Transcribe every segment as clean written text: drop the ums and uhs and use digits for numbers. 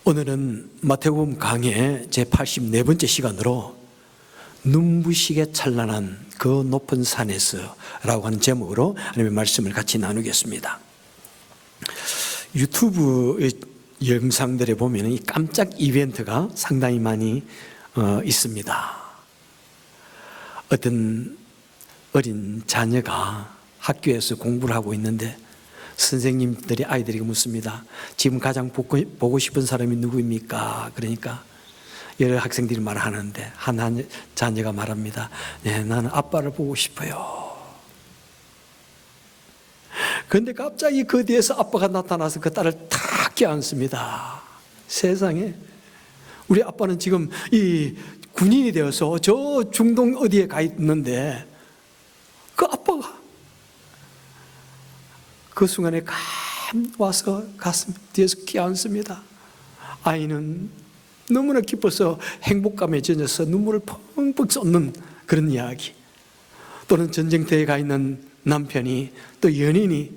오늘은 마태복음 강의 제84번째 시간으로 눈부시게 찬란한 그 높은 산에서 라고 하는 제목으로 하나님의 말씀을 같이 나누겠습니다. 유튜브 영상들에 보면 이 깜짝 이벤트가 상당히 많이 있습니다. 어떤 어린 자녀가 학교에서 공부를 하고 있는데 선생님들이 아이들에게 묻습니다. 지금 가장 보고 싶은 사람이 누구입니까? 그러니까 여러 학생들이 말하는데 한 자녀가 말합니다. 네, 나는 아빠를 보고 싶어요. 그런데 갑자기 그 뒤에서 아빠가 나타나서 그 딸을 탁 껴안습니다. 세상에, 우리 아빠는 지금 이 군인이 되어서 저 중동 어디에 가 있는데 그 아빠가 그 순간에 와서 가슴 뒤에서 껴안습니다. 아이는 너무나 기뻐서 행복감에 젖어서 눈물을 펑펑 쏟는 그런 이야기. 또는 전쟁터에 가 있는 남편이 또 연인이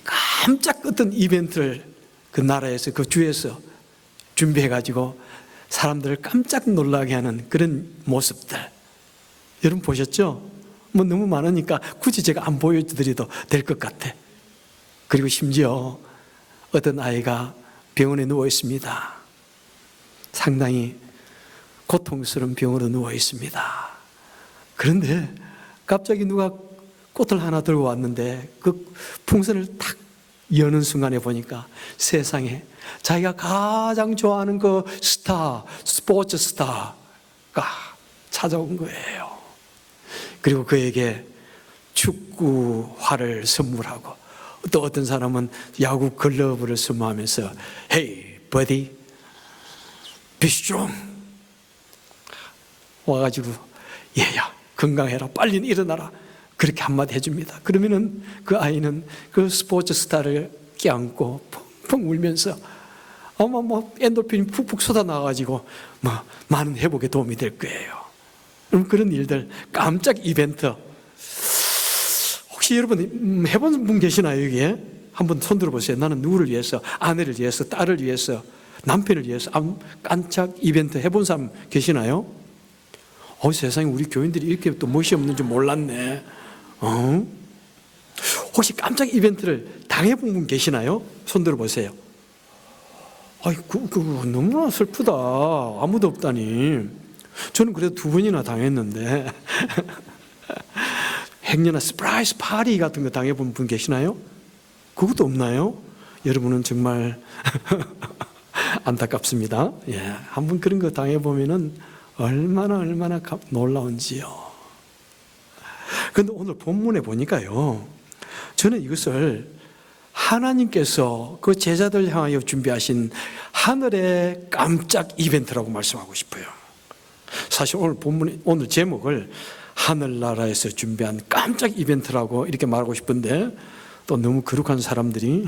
깜짝 어떤 이벤트를 그 나라에서 그 주에서 준비해가지고 사람들을 깜짝 놀라게 하는 그런 모습들. 여러분 보셨죠? 뭐 너무 많으니까 굳이 제가 안 보여드려도 될 것 같아. 그리고 심지어 어떤 아이가 병원에 누워 있습니다. 상당히 고통스러운 병으로 누워 있습니다. 그런데 갑자기 누가 꽃을 하나 들고 왔는데 그 풍선을 탁 여는 순간에 보니까 세상에 자기가 가장 좋아하는 그 스포츠 스타가 찾아온 거예요. 그리고 그에게 축구화를 선물하고 또 어떤 사람은 야구 글러브를 선물하면서 Hey, buddy, be strong. 와가지고 얘야, 건강해라, 빨리 일어나라. 그렇게 한마디 해줍니다. 그러면은 그 아이는 그 스포츠 스타를 껴안고 펑펑 울면서 아마 엔돌핀이 푹푹 쏟아나가지고 많은 회복에 도움이 될 거예요. 그런 일들, 깜짝 이벤트. 혹시 여러분 해본 분 계시나요? 여기에 한번 손 들어보세요. 나는 누구를 위해서, 아내를 위해서, 딸을 위해서, 남편을 위해서 깜짝 이벤트 해본 사람 계시나요? 세상에, 우리 교인들이 이렇게 또 멋이 없는 줄 몰랐네. 혹시 깜짝 이벤트를 당해본 분 계시나요? 손 들어보세요. 그거 너무나 슬프다. 아무도 없다니. 저는 그래도 2번이나 당했는데. 행여나 서프라이즈 파티 같은 거 당해본 분 계시나요? 그것도 없나요? 여러분은 정말 안타깝습니다. 예, 한번 그런 거 당해보면은 얼마나 놀라운지요. 그런데 오늘 본문에 보니까요, 저는 이것을 하나님께서 그 제자들 향하여 준비하신 하늘의 깜짝 이벤트라고 말씀하고 싶어요. 사실 오늘 본문의 오늘 제목을 하늘나라에서 준비한 깜짝 이벤트라고 이렇게 말하고 싶은데 또 너무 거룩한 사람들이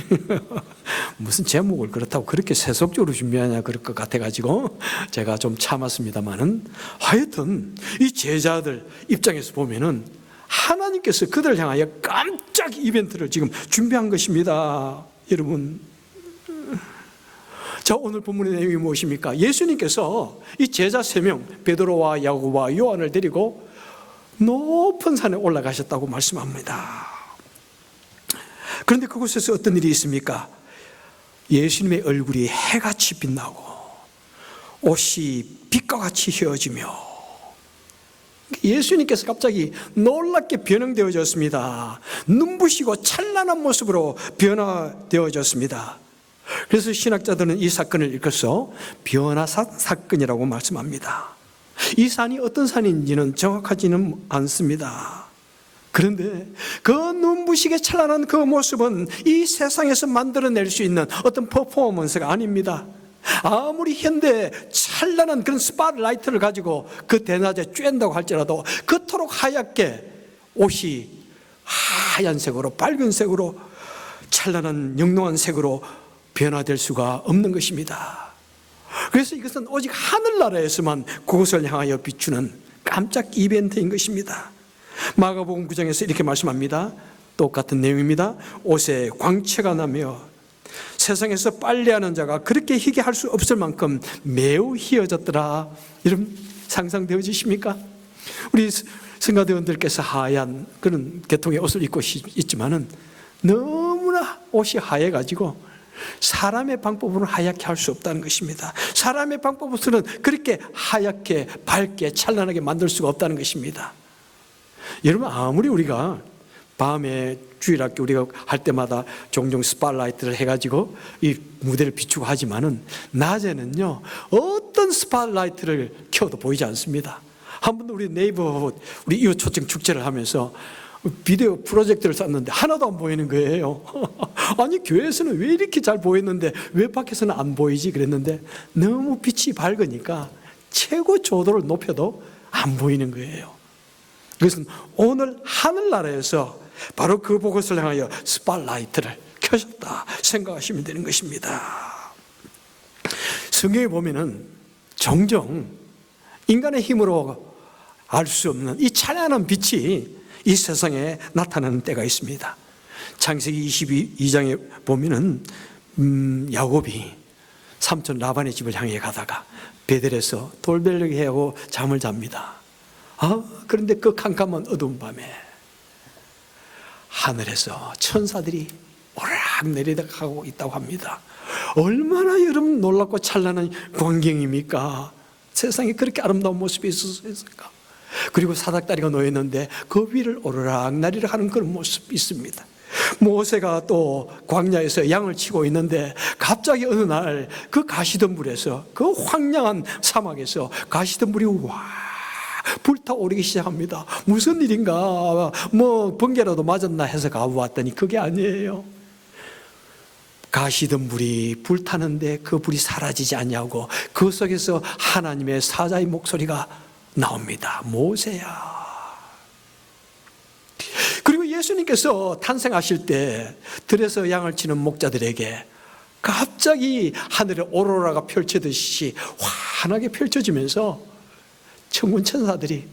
무슨 제목을 그렇다고 그렇게 세속적으로 준비하냐 그럴 것 같아가지고 제가 좀 참았습니다만은, 하여튼 이 제자들 입장에서 보면은 하나님께서 그들을 향하여 깜짝 이벤트를 지금 준비한 것입니다. 여러분, 자, 오늘 본문의 내용이 무엇입니까? 예수님께서 이 제자 3명 베드로와 야고보와 요한을 데리고 높은 산에 올라가셨다고 말씀합니다. 그런데 그곳에서 어떤 일이 있습니까? 예수님의 얼굴이 해같이 빛나고 옷이 빛과 같이 휘어지며 예수님께서 갑자기 놀랍게 변형되어졌습니다. 눈부시고 찬란한 모습으로 변화되어졌습니다. 그래서 신학자들은 이 사건을 일컬어서 변화산 사건이라고 말씀합니다. 이 산이 어떤 산인지는 정확하지는 않습니다. 그런데 그 눈부시게 찬란한 그 모습은 이 세상에서 만들어낼 수 있는 어떤 퍼포먼스가 아닙니다. 아무리 현대 찬란한 그런 스팟라이트를 가지고 그 대낮에 쬐는다고 할지라도 그토록 하얗게 옷이 하얀색으로, 밝은색으로, 찬란한 영롱한 색으로 변화될 수가 없는 것입니다. 그래서 이것은 오직 하늘나라에서만 그것을 향하여 비추는 깜짝 이벤트인 것입니다. 마가복음 9장에서 이렇게 말씀합니다. 똑같은 내용입니다. 옷에 광채가 나며 세상에서 빨래하는 자가 그렇게 희게할 수 없을 만큼 매우 희어졌더라. 여러분 상상되어지십니까? 우리 성가대원들께서 하얀 그런 계통의 옷을 입고 있지만은 너무나 옷이 하얘가지고 사람의 방법으로는 하얗게 할 수 없다는 것입니다. 사람의 방법으로는 그렇게 하얗게 밝게 찬란하게 만들 수가 없다는 것입니다. 여러분 아무리 우리가 밤에 주일학교 우리가 할 때마다 종종 스팟라이트를 해가지고 이 무대를 비추고 하지만은 낮에는요 어떤 스팟라이트를 켜도 보이지 않습니다. 한 번도 우리 네이버हु드 우리 이웃 초청 축제를 하면서 비디오 프로젝트를 쐈는데 하나도 안 보이는 거예요. 아니 교회에서는 왜 이렇게 잘 보였는데 왜 밖에서는 안 보이지 그랬는데 너무 빛이 밝으니까 최고 조도를 높여도 안 보이는 거예요. 그것은 오늘 하늘나라에서 바로 그 복음을 향하여 스팟라이트를 켜셨다 생각하시면 되는 것입니다. 성경에 보면은 종종 인간의 힘으로 알 수 없는 이 찬란한 빛이 이 세상에 나타나는 때가 있습니다. 창세기 22장에 보면은 야곱이 삼촌 라반의 집을 향해 가다가 베델에서 돌벨리게 하고 잠을 잡니다. 그런데 그 캄캄한 어두운 밤에 하늘에서 천사들이 오락 내리다가고 있다고 합니다. 얼마나 여러분 놀랍고 찬란한 광경입니까? 세상에 그렇게 아름다운 모습이 있었을까? 그리고 사닥다리가 놓였는데 그 위를 오르락 내리락 하는 그런 모습이 있습니다. 모세가 또 광야에서 양을 치고 있는데 갑자기 어느 날 그 가시덤불에서 그 황량한 사막에서 가시덤불이 불타오르기 시작합니다. 무슨 일인가 뭐 번개라도 맞았나 해서 가보았더니 그게 아니에요. 가시덤불이 불타는데 그 불이 사라지지 않냐고 그 속에서 하나님의 사자의 목소리가 나옵니다. 모세야. 그리고 예수님께서 탄생하실 때 들에서 양을 치는 목자들에게 갑자기 하늘에 오로라가 펼쳐듯이 환하게 펼쳐지면서 천군 천사들이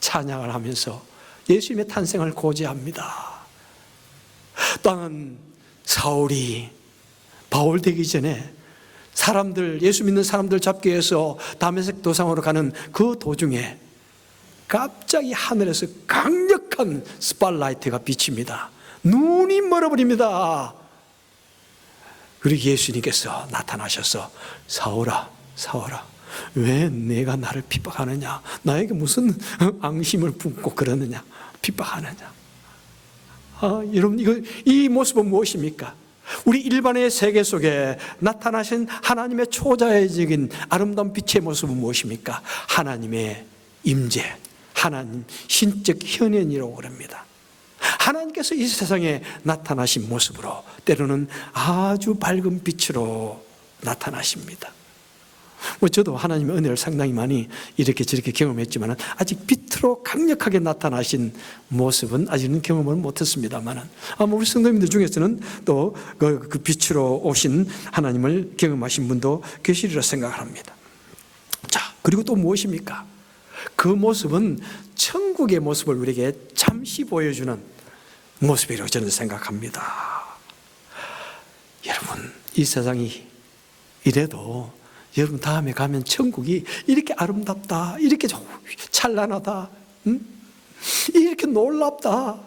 찬양을 하면서 예수님의 탄생을 고지합니다. 또한 사울이 바울 되기 전에 예수 믿는 사람들 잡기 위해서 다메섹 도상으로 가는 그 도중에 갑자기 하늘에서 강력한 스팟라이트가 비칩니다. 눈이 멀어버립니다. 그리고 예수님께서 나타나셔서 사울아 왜 내가 나를 핍박하느냐, 나에게 무슨 앙심을 품고 그러느냐, 핍박하느냐. 여러분 이 모습은 무엇입니까? 우리 일반의 세계 속에 나타나신 하나님의 초자연적인 아름다운 빛의 모습은 무엇입니까? 하나님의 임재, 하나님 신적 현현이라고 그럽니다. 하나님께서 이 세상에 나타나신 모습으로 때로는 아주 밝은 빛으로 나타나십니다. 저도 하나님의 은혜를 상당히 많이 이렇게 저렇게 경험했지만 아직 빛으로 강력하게 나타나신 모습은 아직은 경험을 못했습니다만 아마 우리 성도님들 중에서는 또 그 빛으로 오신 하나님을 경험하신 분도 계시리라 생각을 합니다. 자, 그리고 또 무엇입니까? 그 모습은 천국의 모습을 우리에게 잠시 보여주는 모습이라고 저는 생각합니다. 여러분, 이 세상이 이래도 여러분 다음에 가면 천국이 이렇게 아름답다, 이렇게 찬란하다, 이렇게 놀랍다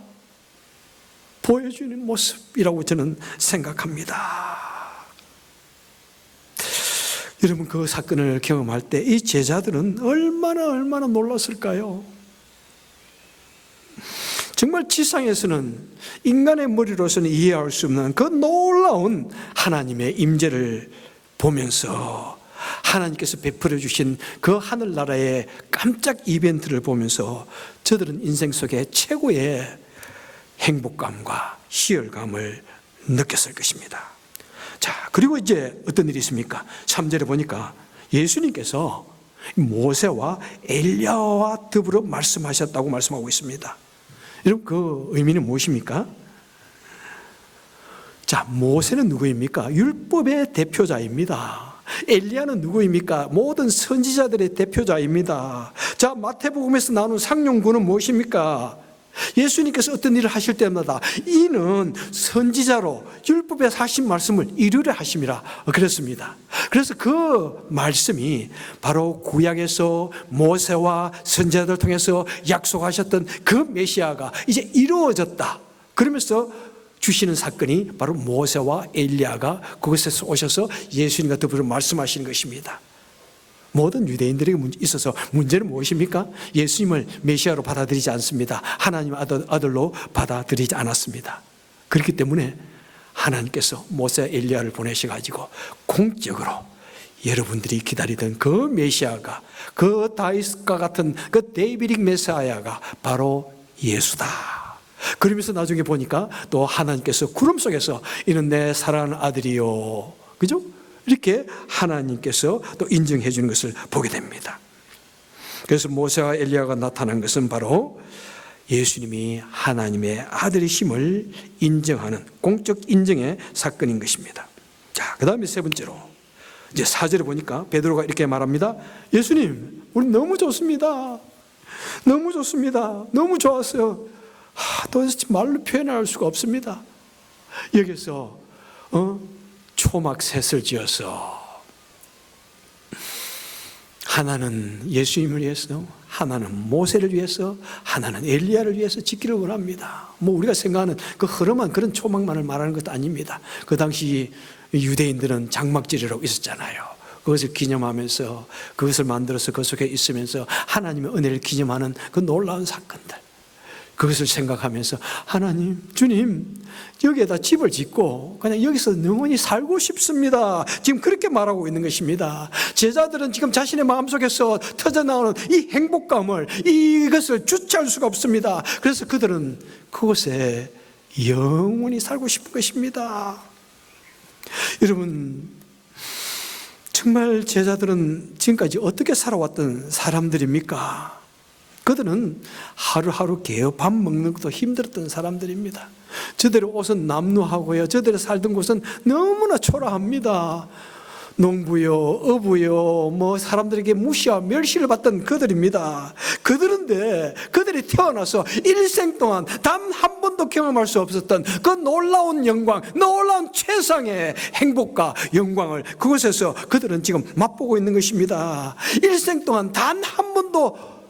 보여주는 모습이라고 저는 생각합니다. 여러분 그 사건을 경험할 때 이 제자들은 얼마나 놀랐을까요? 정말 지상에서는 인간의 머리로서는 이해할 수 없는 그 놀라운 하나님의 임재를 보면서 하나님께서 베풀어 주신 그 하늘나라의 깜짝 이벤트를 보면서 저들은 인생 속에 최고의 행복감과 희열감을 느꼈을 것입니다. 자, 그리고 이제 어떤 일이 있습니까? 3절에 보니까 예수님께서 모세와 엘리야와 더불어 말씀하셨다고 말씀하고 있습니다. 여러분 그 의미는 무엇입니까? 자, 모세는 누구입니까? 율법의 대표자입니다. 엘리야는 누구입니까? 모든 선지자들의 대표자입니다. 자, 마태복음에서 나오는 상용군은 무엇입니까? 예수님께서 어떤 일을 하실 때마다 이는 선지자로 율법에 하신 말씀을 이루려 하심이라 그랬습니다. 그래서 그 말씀이 바로 구약에서 모세와 선지자들을 통해서 약속하셨던 그 메시아가 이제 이루어졌다. 그러면서 주시는 사건이 바로 모세와 엘리야가 그곳에서 오셔서 예수님과 더불어 말씀하시는 것입니다. 모든 유대인들에게 있어서 문제는 무엇입니까? 예수님을 메시아로 받아들이지 않습니다. 하나님 아들로 받아들이지 않았습니다. 그렇기 때문에 하나님께서 모세 엘리야를 보내셔가지고 공적으로 여러분들이 기다리던 그 메시아가, 그 다윗과 같은 그 데이비딕 메시아가 바로 예수다. 그러면서 나중에 보니까 또 하나님께서 구름 속에서 이는 내 사랑하는 아들이요, 그죠? 이렇게 하나님께서 또 인정해 주는 것을 보게 됩니다. 그래서 모세와 엘리야가 나타난 것은 바로 예수님이 하나님의 아들이심을 인정하는 공적 인정의 사건인 것입니다. 자, 그 다음에 세 번째로 이제 4절에 보니까 베드로가 이렇게 말합니다. 예수님, 우리 너무 좋습니다. 너무 좋습니다. 너무 좋았어요. 도대체 말로 표현할 수가 없습니다. 여기서 초막셋을 지어서 하나는 예수님을 위해서, 하나는 모세를 위해서, 하나는 엘리야를 위해서 짓기를 원합니다. 뭐 우리가 생각하는 그 허름한 그런 초막만을 말하는 것도 아닙니다. 그 당시 유대인들은 장막지리라고 있었잖아요. 그것을 기념하면서, 그것을 만들어서 그 속에 있으면서 하나님의 은혜를 기념하는 그 놀라운 사건들, 그것을 생각하면서 하나님, 주님, 여기에다 집을 짓고 그냥 여기서 영원히 살고 싶습니다. 지금 그렇게 말하고 있는 것입니다. 제자들은 지금 자신의 마음속에서 터져나오는 이 행복감을, 이것을 주체할 수가 없습니다. 그래서 그들은 그곳에 영원히 살고 싶은 것입니다. 여러분, 정말 제자들은 지금까지 어떻게 살아왔던 사람들입니까? 그들은 하루하루 개어 밥 먹는 것도 힘들었던 사람들입니다. 저들의 옷은 남루하고요, 저들의 살던 곳은 너무나 초라합니다. 농부요, 어부요, 뭐 사람들에게 무시와 멸시를 받던 그들입니다. 그들이 태어나서 일생 동안 단 한 번도 경험할 수 없었던 그 놀라운 영광, 놀라운 최상의 행복과 영광을 그곳에서 그들은 지금 맛보고 있는 것입니다. 일생 동안 단 한 번도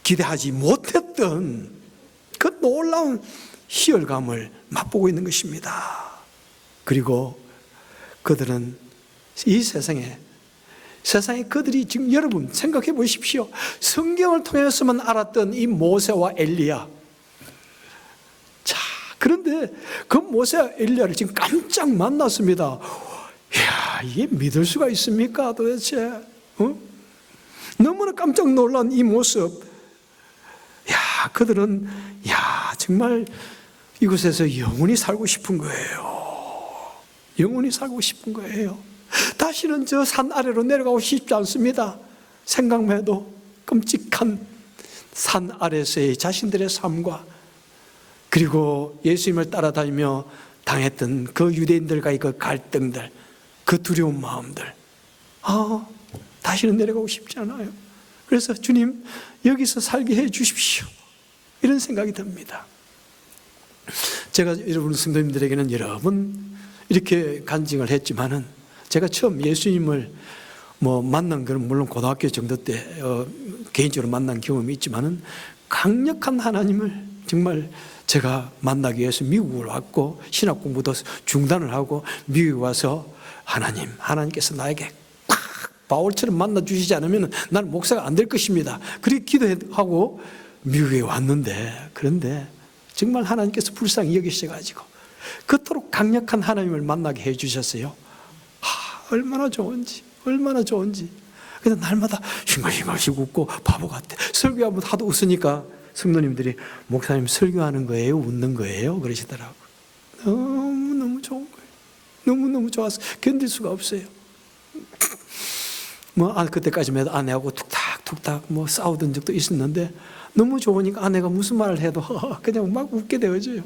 기대하지 못했던 그 놀라운 희열감을 맛보고 있는 것입니다. 그리고 그들은 이 세상에 그들이 지금, 여러분 생각해 보십시오. 성경을 통해서만 알았던 이 모세와 엘리야. 자, 그런데 그 모세와 엘리야를 지금 깜짝 만났습니다. 이야, 이게 믿을 수가 있습니까 도대체? 너무나 깜짝 놀란 이 모습. 그들은 정말 이곳에서 영원히 살고 싶은 거예요. 영원히 살고 싶은 거예요. 다시는 저 산 아래로 내려가고 싶지 않습니다. 생각만 해도 끔찍한 산 아래서의 자신들의 삶과, 그리고 예수님을 따라다니며 당했던 그 유대인들과의 그 갈등들, 그 두려운 마음들, 다시는 내려가고 싶지 않아요. 그래서 주님, 여기서 살게 해 주십시오, 이런 생각이 듭니다. 제가 여러분 성도님들에게는 여러 번 이렇게 간증을 했지만은, 제가 처음 예수님을 만난 건 물론 고등학교 정도 때 개인적으로 만난 경험이 있지만은, 강력한 하나님을 정말 제가 만나기 위해서 미국을 왔고 신학 공부도 중단을 하고 미국에 와서 하나님께서 나에게 바울처럼 만나 주시지 않으면 나는 목사가 안 될 것입니다. 그렇게 기도하고 미국에 왔는데, 그런데 정말 하나님께서 불쌍히 여기셔가지고 그토록 강력한 하나님을 만나게 해주셨어요. 얼마나 좋은지. 그래서 날마다 싱글싱글 웃고 바보 같아. 설교하면 하도 웃으니까 성도님들이, 목사님 설교하는 거예요? 웃는 거예요? 그러시더라고요. 너무너무 좋은 거예요. 너무너무 좋아서 견딜 수가 없어요. 그때까지만 해도 아내하고 툭탁 싸우던 적도 있었는데, 너무 좋으니까 아내가 무슨 말을 해도 그냥 막 웃게 되어져요.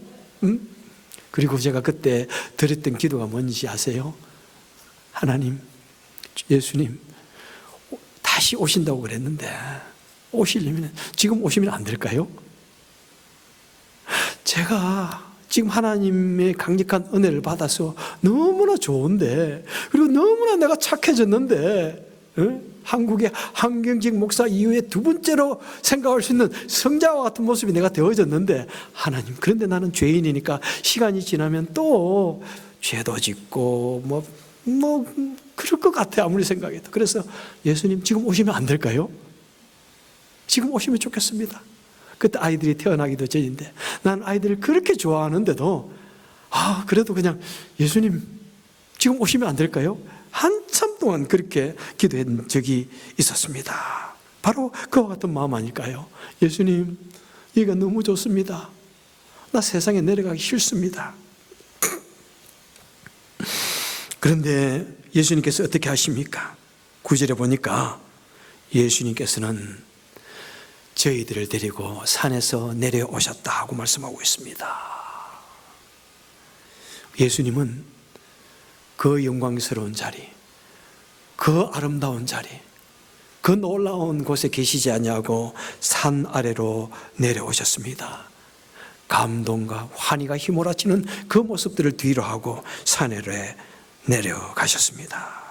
그리고 제가 그때 드렸던 기도가 뭔지 아세요? 하나님, 예수님 다시 오신다고 그랬는데 오시려면 지금 오시면 안 될까요? 제가 지금 하나님의 강력한 은혜를 받아서 너무나 좋은데, 그리고 너무나 내가 착해졌는데, 한국의 한경직 목사 이후에 두 번째로 생각할 수 있는 성자와 같은 모습이 내가 되어졌는데, 하나님, 그런데 나는 죄인이니까 시간이 지나면 또 죄도 짓고 그럴 것 같아, 아무리 생각해도. 그래서 예수님 지금 오시면 안 될까요? 지금 오시면 좋겠습니다. 그때 아이들이 태어나기도 전인데, 난 아이들을 그렇게 좋아하는데도 그래도 그냥 예수님 지금 오시면 안 될까요? 한참 동안 그렇게 기도한 적이 있었습니다. 바로 그와 같은 마음 아닐까요? 예수님, 여기가 너무 좋습니다. 나 세상에 내려가기 싫습니다. 그런데 예수님께서 어떻게 하십니까? 9절에 보니까 예수님께서는 저희들을 데리고 산에서 내려오셨다 하고 말씀하고 있습니다. 예수님은 그 영광스러운 자리, 그 아름다운 자리, 그 놀라운 곳에 계시지 아니하고 산 아래로 내려오셨습니다. 감동과 환희가 휘몰아치는 그 모습들을 뒤로 하고 산 아래에 내려가셨습니다.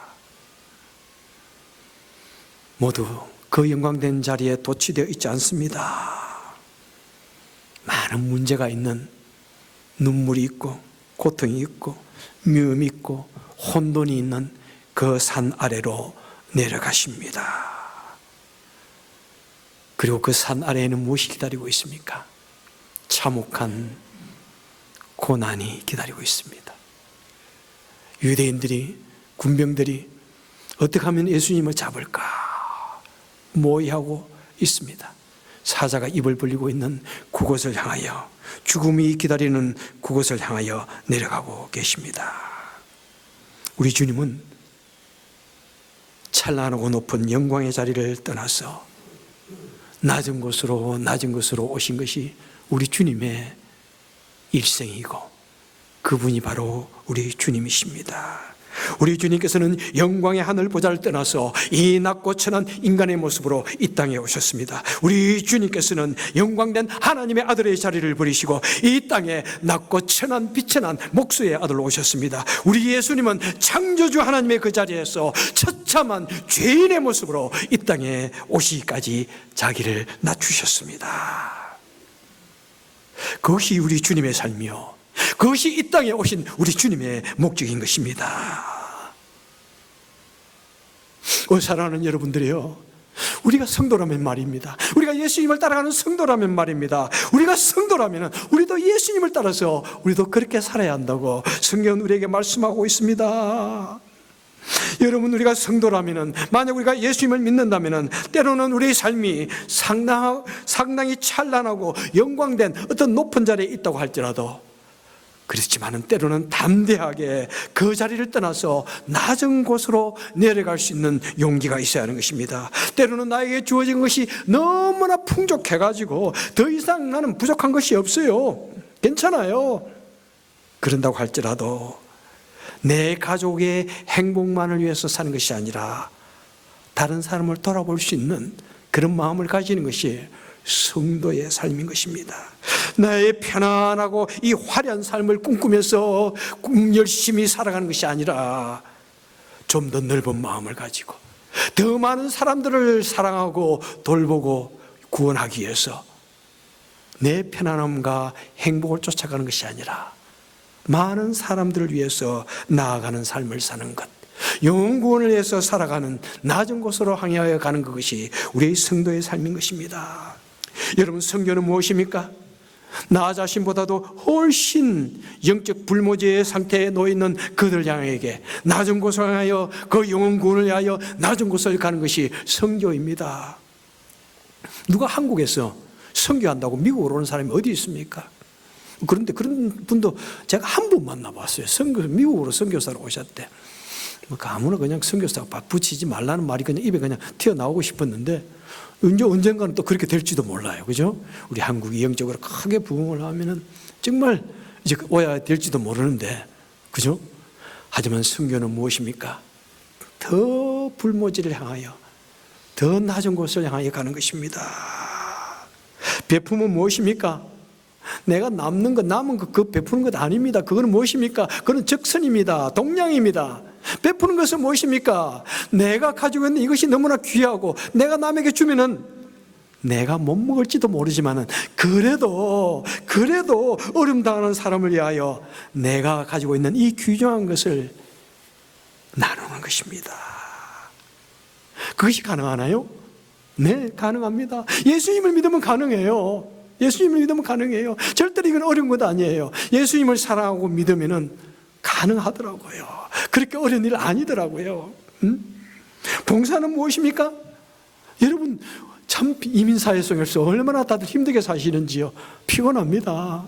모두 그 영광된 자리에 도취되어 있지 않습니다. 많은 문제가 있는, 눈물이 있고 고통이 있고 미움이 있고 혼돈이 있는 그 산 아래로 내려가십니다. 그리고 그 산 아래에는 무엇이 기다리고 있습니까? 참혹한 고난이 기다리고 있습니다. 유대인들이, 군병들이 어떻게 하면 예수님을 잡을까 모의하고 있습니다. 사자가 입을 벌리고 있는 그곳을 향하여, 죽음이 기다리는 그곳을 향하여 내려가고 계십니다. 우리 주님은 찬란하고 높은 영광의 자리를 떠나서 낮은 곳으로 오신 것이 우리 주님의 일생이고, 그분이 바로 우리 주님이십니다. 우리 주님께서는 영광의 하늘 보좌를 떠나서 이 낮고 천한 인간의 모습으로 이 땅에 오셨습니다. 우리 주님께서는 영광된 하나님의 아들의 자리를 버리시고 이 땅에 낮고 천한 비천한 목수의 아들로 오셨습니다. 우리 예수님은 창조주 하나님의 그 자리에서 처참한 죄인의 모습으로 이 땅에 오시기까지 자기를 낮추셨습니다. 그것이 우리 주님의 삶이요, 그것이 이 땅에 오신 우리 주님의 목적인 것입니다. 사랑하는 여러분들이요, 우리가 성도라면 말입니다. 우리가 예수님을 따라가는 성도라면 말입니다. 우리가 성도라면 우리도 예수님을 따라서 우리도 그렇게 살아야 한다고 성경은 우리에게 말씀하고 있습니다. 여러분, 우리가 성도라면, 만약 우리가 예수님을 믿는다면 때로는 우리의 삶이 상당히 찬란하고 영광된 어떤 높은 자리에 있다고 할지라도, 그렇지만은 때로는 담대하게 그 자리를 떠나서 낮은 곳으로 내려갈 수 있는 용기가 있어야 하는 것입니다. 때로는 나에게 주어진 것이 너무나 풍족해가지고 더 이상 나는 부족한 것이 없어요. 괜찮아요. 그런다고 할지라도 내 가족의 행복만을 위해서 사는 것이 아니라 다른 사람을 돌아볼 수 있는 그런 마음을 가지는 것이 성도의 삶인 것입니다. 나의 편안하고 이 화려한 삶을 꿈꾸면서 열심히 살아가는 것이 아니라 좀 더 넓은 마음을 가지고 더 많은 사람들을 사랑하고 돌보고 구원하기 위해서 내 편안함과 행복을 쫓아가는 것이 아니라 많은 사람들을 위해서 나아가는 삶을 사는 것, 영혼 구원을 위해서 살아가는 낮은 곳으로 향하여 가는 그것이 우리의 성도의 삶인 것입니다. 여러분, 성교는 무엇입니까? 나 자신보다도 훨씬 영적 불모지의 상태에 놓여있는 그들 향하게 낮은 곳을 향하여, 그 영혼 구원을 위하여 낮은 곳을 가는 것이 성교입니다. 누가 한국에서 선교한다고 미국으로 오는 사람이 어디 있습니까? 그런데 그런 분도 제가 한 분 만나봤어요. 미국으로 선교사로 오셨대. 아무나 그냥 선교사 붙이지 말라는 말이 그냥 입에 그냥 튀어나오고 싶었는데, 언젠가는 또 그렇게 될지도 몰라요. 그죠? 우리 한국이 영적으로 크게 부흥을 하면은 정말 이제 오야 될지도 모르는데, 그죠? 하지만 선교는 무엇입니까? 더 불모지를 향하여, 더 낮은 곳을 향하여 가는 것입니다. 베품은 무엇입니까? 내가 남는 것, 남은 것, 그 베푸는 것 아닙니다. 그거는 무엇입니까? 그건 적선입니다. 동량입니다. 베푸는 것은 무엇입니까? 내가 가지고 있는 이것이 너무나 귀하고 내가 남에게 주면은 내가 못 먹을지도 모르지만은 그래도 어려움 당하는 사람을 위하여 내가 가지고 있는 이 귀중한 것을 나누는 것입니다. 그것이 가능하나요? 네, 가능합니다. 예수님을 믿으면 가능해요. 예수님을 믿으면 가능해요. 절대로 이건 어려운 것 아니에요. 예수님을 사랑하고 믿으면은 가능하더라고요. 그렇게 어려운 일 아니더라고요. 봉사는 무엇입니까? 여러분, 참 이민사회 속에서 얼마나 다들 힘들게 사시는지요. 피곤합니다.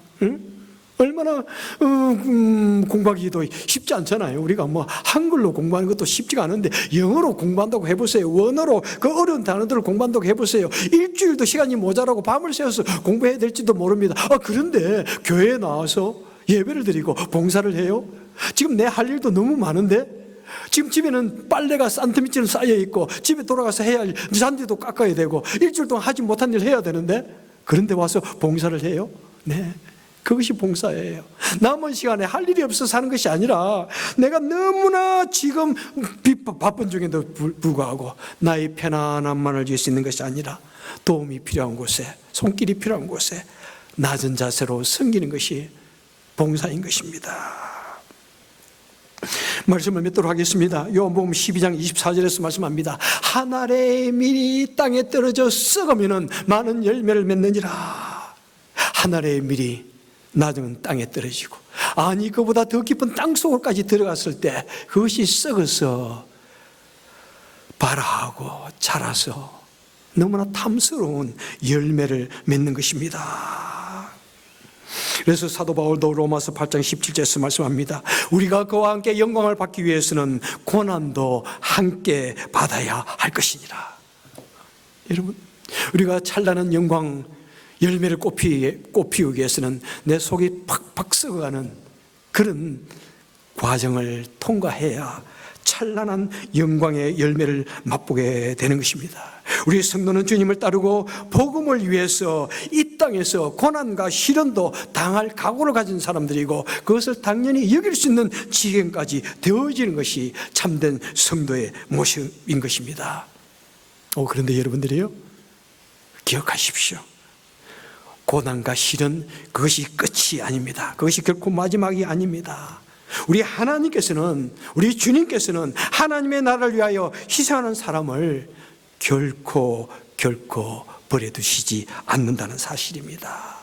얼마나 공부하기도 쉽지 않잖아요. 우리가 뭐 한글로 공부하는 것도 쉽지가 않은데 영어로 공부한다고 해보세요. 원어로 그 어려운 단어들을 공부한다고 해보세요. 일주일도 시간이 모자라고 밤을 새워서 공부해야 될지도 모릅니다. 그런데 교회에 나와서 예배를 드리고 봉사를 해요? 지금 내 할 일도 너무 많은데, 지금 집에는 빨래가 산더미처럼 쌓여있고 집에 돌아가서 해야 할 잔디도 깎아야 되고 일주일 동안 하지 못한 일 해야 되는데, 그런데 와서 봉사를 해요? 네, 그것이 봉사예요. 남은 시간에 할 일이 없어서 사는 것이 아니라 내가 너무나 지금 바쁜 중에도 불구하고 나의 편안함만을 위해 수 있는 것이 아니라 도움이 필요한 곳에, 손길이 필요한 곳에 낮은 자세로 섬기는 것이 봉사인 것입니다. 말씀을 맺도록 하겠습니다. 요한복음 12장 24절에서 말씀합니다. 한 알의 밀이 땅에 떨어져 썩으면 많은 열매를 맺느니라. 한 알의 밀이 나중은 땅에 떨어지고, 아니 그보다 더 깊은 땅속으로까지 들어갔을 때 그것이 썩어서 발아하고 자라서 너무나 탐스러운 열매를 맺는 것입니다. 그래서 사도 바울도 로마서 8장 17절에서 말씀합니다. 우리가 그와 함께 영광을 받기 위해서는 고난도 함께 받아야 할 것이니라. 여러분, 우리가 찬란한 영광 열매를 꽃피우기 위해서는 내 속이 팍팍 썩어가는 그런 과정을 통과해야 찬란한 영광의 열매를 맛보게 되는 것입니다. 우리 성도는 주님을 따르고 복음을 위해서 이 땅에서 고난과 시련도 당할 각오를 가진 사람들이고, 그것을 당연히 여길 수 있는 지경까지 되어지는 것이 참된 성도의 모습인 것입니다. 그런데 여러분들이요, 기억하십시오. 고난과 시련, 그것이 끝이 아닙니다. 그것이 결코 마지막이 아닙니다. 우리 하나님께서는, 우리 주님께서는 하나님의 나라를 위하여 희생하는 사람을 결코 버려두시지 않는다는 사실입니다.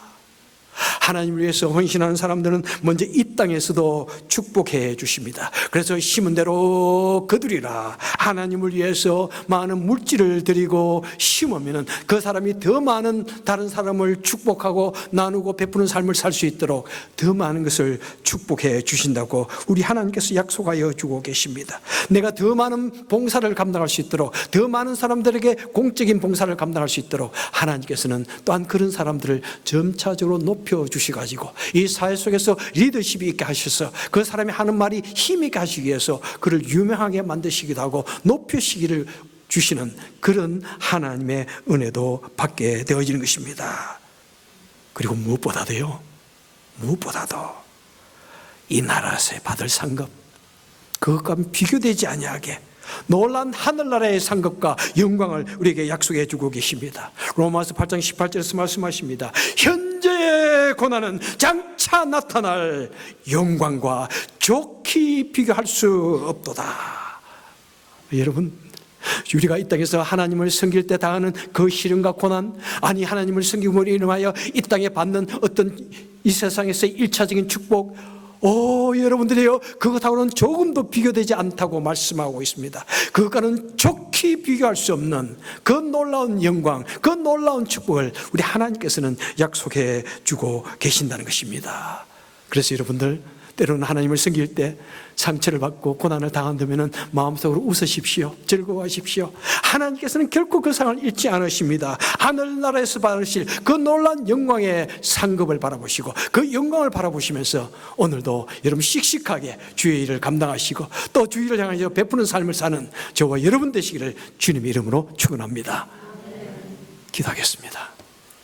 하나님을 위해서 헌신하는 사람들은 먼저 이 땅에서도 축복해 주십니다. 그래서 심은 대로 거두리라. 하나님을 위해서 많은 물질을 드리고 심으면 그 사람이 더 많은 다른 사람을 축복하고 나누고 베푸는 삶을 살 수 있도록 더 많은 것을 축복해 주신다고 우리 하나님께서 약속하여 주고 계십니다. 내가 더 많은 봉사를 감당할 수 있도록, 더 많은 사람들에게 공적인 봉사를 감당할 수 있도록 하나님께서는 또한 그런 사람들을 점차적으로 높여 주시가지고 이 사회 속에서 리더십이 있게 하셔서 그 사람이 하는 말이 힘 있게 하시기 위해서 그를 유명하게 만드시기도 하고 높이시기를 주시는 그런 하나님의 은혜도 받게 되어지는 것입니다. 그리고 무엇보다도 이 나라에서 받을 상급, 그것과 비교되지 아니하게 놀란 하늘나라의 상급과 영광을 우리에게 약속해 주고 계십니다. 로마서 8장 18절에서 말씀하십니다. 현재의 고난은 장차 나타날 영광과 좋게 비교할 수 없도다. 여러분, 우리가 이 땅에서 하나님을 섬길 때 당하는 그 시련과 고난, 아니 하나님을 섬김으로 인하여 이 땅에 받는 어떤 이 세상에서의 1차적인 축복, 여러분들이요, 그것하고는 조금도 비교되지 않다고 말씀하고 있습니다. 그것과는 좋게 비교할 수 없는 그 놀라운 영광, 그 놀라운 축복을 우리 하나님께서는 약속해 주고 계신다는 것입니다. 그래서 여러분들, 때로는 하나님을 섬길 때 상처를 받고 고난을 당한다면 마음속으로 웃으십시오. 즐거워하십시오. 하나님께서는 결코 그 상을 잃지 않으십니다. 하늘나라에서 받으실 그 놀라운 영광의 상급을 바라보시고 그 영광을 바라보시면서 오늘도 여러분 씩씩하게 주의 일을 감당하시고 또 주의를 향하여 베푸는 삶을 사는 저와 여러분 되시기를 주님의 이름으로 축원합니다. 기도하겠습니다.